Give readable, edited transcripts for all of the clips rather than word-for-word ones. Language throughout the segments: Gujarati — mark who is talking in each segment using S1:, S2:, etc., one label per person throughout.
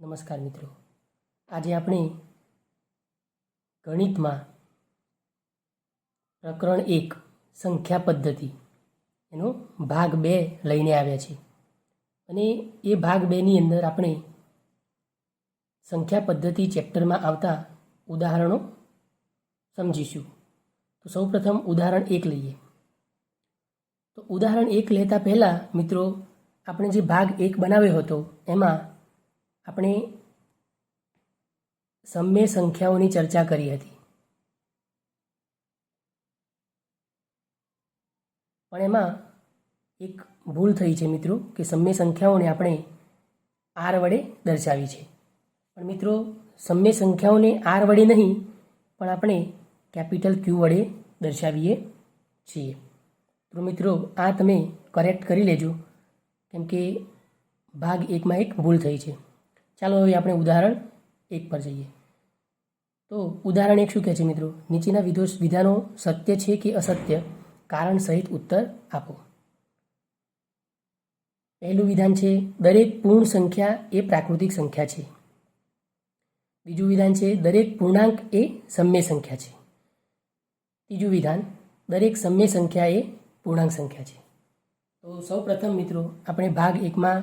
S1: નમસ્કાર મિત્રો, આજે આપણે ગણિતમાં પ્રકરણ 1 સંખ્યા પદ્ધતિ એનો ભાગ 2 લઈને આવ્યા છીએ અને એ ભાગ 2ની અંદર આપણે સંખ્યા પદ્ધતિ ચેપ્ટરમાં આવતા ઉદાહરણો સમજીશું. તો સૌપ્રથમ ઉદાહરણ 1 લઈએ. તો ઉદાહરણ 1 લેતા પહેલાં મિત્રો, આપણે જે ભાગ 1 બનાવ્યો હતો એમાં આપણે સમય સંખ્યાઓની ચર્ચા કરી હતી, પણ એમાં એક ભૂલ થઈ છે મિત્રો કે સમય સંખ્યાઓને આપણે આર વડે દર્શાવી છે. પણ મિત્રો, સમય સંખ્યાઓને આર વડે નહીં પણ આપણે કેપિટલ ક્યુ વડે દર્શાવીએ છીએ. તો મિત્રો, આ તમે કરેક્ટ કરી લેજો, કેમ કે ભાગ 1માં એક ભૂલ થઈ છે. ચાલો હવે આપણે ઉદાહરણ 1 પર જઈએ. તો ઉદાહરણ 1 શું કહે છે મિત્રો? નીચેના વિધાનો સત્ય છે કે અસત્ય, કારણ સહિત ઉત્તર આપો. પહેલું વિધાન છે દરેક પૂર્ણ સંખ્યા એ પ્રાકૃતિક સંખ્યા છે. બીજું વિધાન છે દરેક પૂર્ણાંક એ સમય સંખ્યા છે. ત્રીજું વિધાન દરેક સમય સંખ્યા એ પૂર્ણાંક સંખ્યા છે. તો સૌ પ્રથમ મિત્રો, આપણે ભાગ 1માં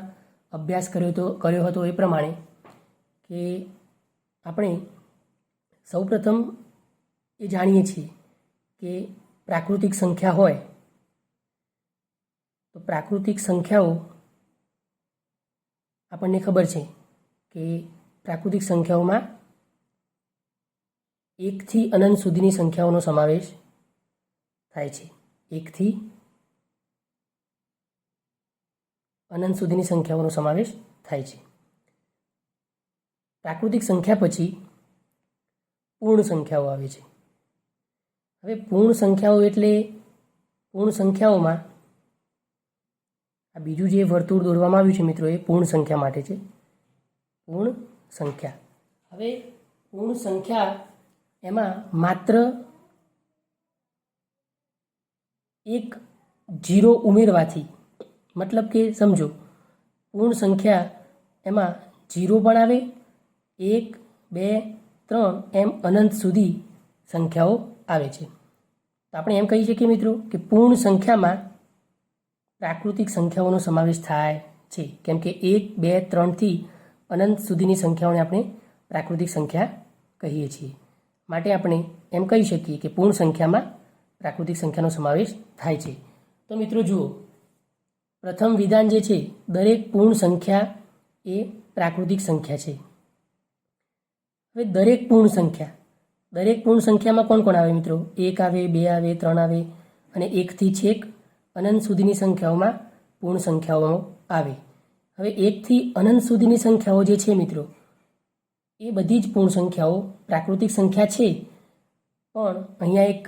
S1: અભ્યાસ કર્યો હતો એ પ્રમાણે કે આપણે સૌપ્રથમ એ જાણીએ છીએ કે પ્રાકૃતિક સંખ્યા હોય તો પ્રાકૃતિક સંખ્યાઓ આપણને ખબર છે કે પ્રાકૃતિક સંખ્યાઓમાં 1 થી અનંત સુધીની સંખ્યાઓનો સમાવેશ થાય છે. 1 થી અનંત સુધીની સંખ્યાઓનો સમાવેશ થાય છે. પ્રાકૃતિક સંખ્યા પછી પૂર્ણ સંખ્યાઓ આવે છે. હવે પૂર્ણ સંખ્યાઓ એટલે પૂર્ણ સંખ્યાઓમાં આ બીજું જે વર્તુળ દોરવામાં આવ્યું છે મિત્રો, એ પૂર્ણ સંખ્યા માટે છે. પૂર્ણ સંખ્યા. હવે પૂર્ણ સંખ્યા એમાં માત્ર એક 0 ઉમેરવાથી, મતલબ કે સમજો, પૂર્ણ સંખ્યા એમાં 0 પણ આવે, 1, 2, 3 એમ અનંત સુધી સંખ્યાઓ આવે છે. તો આપણે એમ કહી શકીએ મિત્રો કે પૂર્ણ સંખ્યામાં પ્રાકૃતિક સંખ્યાઓનો સમાવેશ થાય છે, કેમ કે 1, 2, 3થી અનંત સુધીની સંખ્યાઓને આપણે પ્રાકૃતિક સંખ્યા કહીએ છીએ. માટે આપણે એમ કહી શકીએ કે પૂર્ણ સંખ્યામાં પ્રાકૃતિક સંખ્યાનો સમાવેશ થાય છે. તો મિત્રો જુઓ, પ્રથમ વિધાન જે છે દરેક પૂર્ણ સંખ્યા એ પ્રાકૃતિક સંખ્યા છે. હવે દરેક પૂર્ણ સંખ્યામાં કોણ કોણ આવે મિત્રો? 1 આવે, 2 આવે, 3 આવે અને 1 થી છેક અનંત સુધીની સંખ્યાઓમાં પૂર્ણ સંખ્યાઓ આવે. હવે 1 થી અનંત સુધીની સંખ્યાઓ જે છે મિત્રો, એ બધી જ પૂર્ણ સંખ્યાઓ પ્રાકૃતિક સંખ્યા છે, પણ અહીંયા એક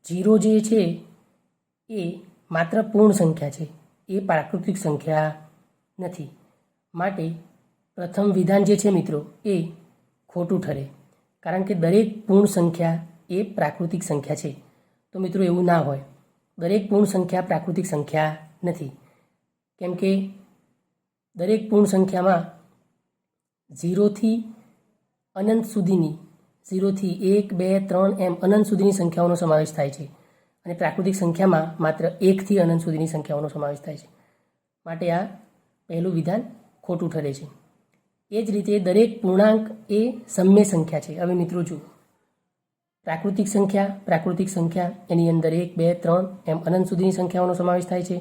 S1: 0 જે છે એ માત્ર પૂર્ણ સંખ્યા છે, એ પ્રાકૃતિક સંખ્યા નથી. માટે પ્રથમ વિધાન જે છે મિત્રો એ ખોટું ઠરે, કારણ કે દરેક પૂર્ણ સંખ્યા એ પ્રાકૃતિક સંખ્યા છે. તો મિત્રો એવું ના હોય, દરેક પૂર્ણ સંખ્યા પ્રાકૃતિક સંખ્યા નથી, કેમ કે દરેક પૂર્ણ સંખ્યામાં 0 થી અનંત સુધીની, 0 થી 1, 2, 3 એમ અનંત સુધીની સંખ્યાઓનો સમાવેશ થાય છે, અને પ્રાકૃતિક સંખ્યામાં માત્ર 1 થી અનંત સુધીની સંખ્યાઓનો સમાવેશ થાય છે. માટે આ પહેલું વિધાન ખોટું ઠરે છે. એ જ રીતે દરેક પૂર્ણાંક એ સમય સંખ્યા છે. હવે મિત્રો જુઓ, પ્રાકૃતિક સંખ્યા એની અંદર 1, 2, 3 એમ અનંત સુધીની સંખ્યાઓનો સમાવેશ થાય છે.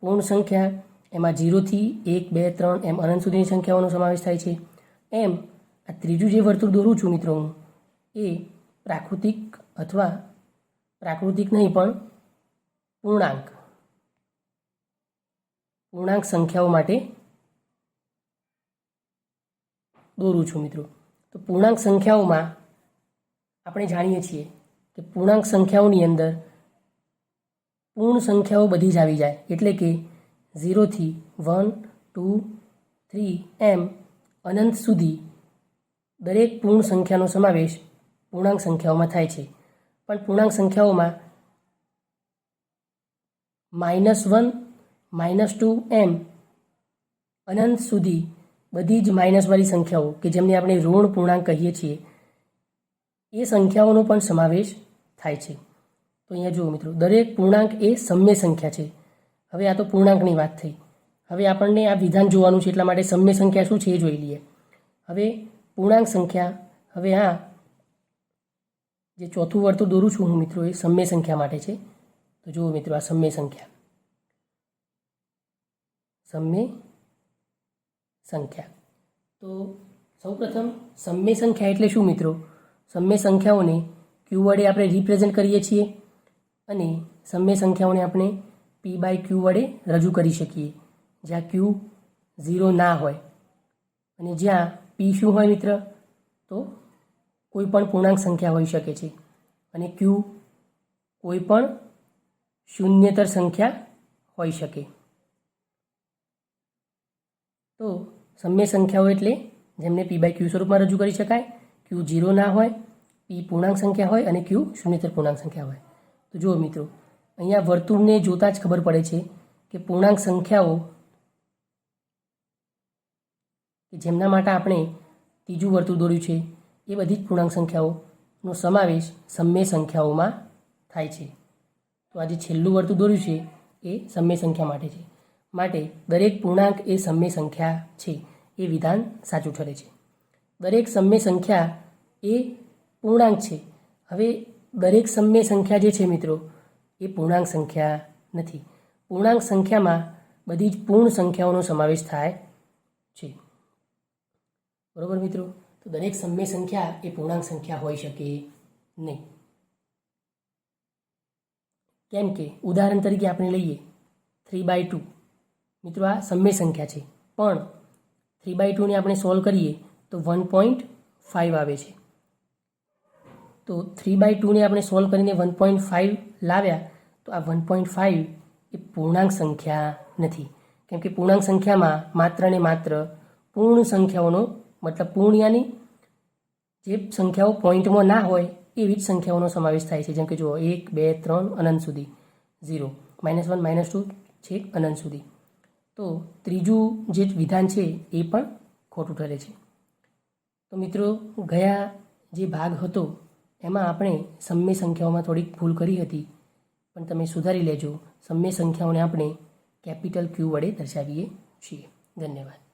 S1: પૂર્ણ સંખ્યા એમાં 0 થી 1, 2, 3 એમ અનંત સુધીની સંખ્યાઓનો સમાવેશ થાય છે. એમ આ ત્રીજું જે વર્તુળ દોરું છું મિત્રો હું, એ પ્રાકૃતિક અથવા પ્રાકૃતિક નહીં પણ પૂર્ણાંક સંખ્યાઓ માટે દોરું છું મિત્રો. તો પૂર્ણાંક સંખ્યાઓમાં આપણે જાણીએ છીએ કે પૂર્ણાંક સંખ્યાઓની અંદર પૂર્ણ સંખ્યાઓ બધી જ આવી જાય, એટલે કે 0 થી 1, 2, 3 એમ અનંત સુધી દરેક પૂર્ણ સંખ્યાનો સમાવેશ પૂર્ણાંક સંખ્યાઓમાં થાય છે. પણ પૂર્ણાંક સંખ્યાઓમાં -1, -2 એમ અનંત સુધી બધી જ માઇનસવાળી સંખ્યાઓ કે જેમને આપણે ઋણ પૂર્ણાંક કહીએ છીએ એ સંખ્યાઓનો પણ સમાવેશ થાય છે. તો અહીંયા જુઓ મિત્રો, દરેક પૂર્ણાંક એ સમય સંખ્યા છે. હવે આ તો પૂર્ણાંકની વાત થઈ. હવે આપણને આ વિધાન જોવાનું છે, એટલા માટે સમય સંખ્યા શું છે એ જોઈ લઈએ. હવે પૂર્ણાંક સંખ્યા, હવે આ જે ચોથું વર્તુળ દોરું છું હું મિત્રો, એ સમય સંખ્યા માટે છે. તો જુઓ મિત્રો, આ સમય સંખ્યા, સમય સંખ્યા. તો સૌપ્રથમ સમય સંખ્યા એટલે શું મિત્રો? સમય સંખ્યાઓને ક્યુ વડે આપણે રિપ્રેઝેન્ટ કરીએ છીએ અને સમય સંખ્યાઓને આપણે પી બાય ક્યુ વડે રજૂ કરી શકીએ, જ્યાં ક્યુ 0 ના હોય અને જ્યાં પી શું હોય મિત્ર? તો કોઈ પણ પૂર્ણાંક સંખ્યા હોઈ શકે છે અને ક્યુ કોઈ પણ શૂન્યેતર સંખ્યા હોઈ શકે. તો સમય સંખ્યાઓ એટલે જેમને પી બાય ક્યુ સ્વરૂપમાં રજૂ કરી શકાય, ક્યુ 0 ના હોય, પી પૂર્ણાંક સંખ્યા હોય અને ક્યુ શૂન્યેતર પૂર્ણાંક સંખ્યા હોય. તો જુઓ મિત્રો, અહીંયા વર્તુળને જોતાં જ ખબર પડે છે કે પૂર્ણાંક સંખ્યાઓ કે જેમના માટે આપણે ત્રીજું વર્તુળ દોર્યું છે એ બધી જ પૂર્ણાંક સંખ્યાઓનો સમાવેશ સમય સંખ્યાઓમાં થાય છે. તો આ જે છેલ્લું વર્તુળ દોર્યું છે એ સમય સંખ્યા માટે છે. માટે દરેક પૂર્ણાંક એ સમય સંખ્યા છે એ વિધાન સાચું ઠરે છે. દરેક સમય સંખ્યા એ પૂર્ણાંક છે. હવે દરેક સમય સંખ્યા જે છે મિત્રો, એ પૂર્ણાંક સંખ્યા નથી. પૂર્ણાંક સંખ્યામાં બધી જ પૂર્ણ સંખ્યાઓનો સમાવેશ થાય છે. બરોબર મિત્રો? તો દરેક સમય સંખ્યા એ પૂર્ણાંક સંખ્યા હોઈ શકે નહીં. કેમ કે ઉદાહરણ તરીકે આપણે લઈએ 3/2. મિત્રો, આ સમય સંખ્યા છે, પણ 3/2 ને આપણે સોલ્વ કરીએ તો 1.5 આવે છે. તો 3/2 ને આપણે સોલ્વ કરીને 1.5 લાવ્યા, તો આ 1.5 એ પૂર્ણાંક સંખ્યા નથી. કેમ કે પૂર્ણાંક સંખ્યામાં માત્ર ને માત્ર પૂર્ણ સંખ્યાઓનો મતલબ પૂર્ણ યાની જે સંખ્યાઓ પોઈન્ટમાં ના હોય એવી જ સંખ્યાઓનો સમાવેશ થાય છે. જેમ કે જુઓ 1, 2, 3 અનંત સુધી, 0, -1, -2 છેક અનંત સુધી. તો ત્રીજું જે વિધાન છે એ પણ ખોટું ઠરે છે. તો મિત્રો, ગયા જે ભાગ હતો એમાં આપણે સમય સંખ્યાઓમાં થોડીક ભૂલ કરી હતી, પણ તમે સુધારી લેજો. સમય સંખ્યાઓને આપણે કેપિટલ ક્યુ વડે દર્શાવીએ છીએ. ધન્યવાદ.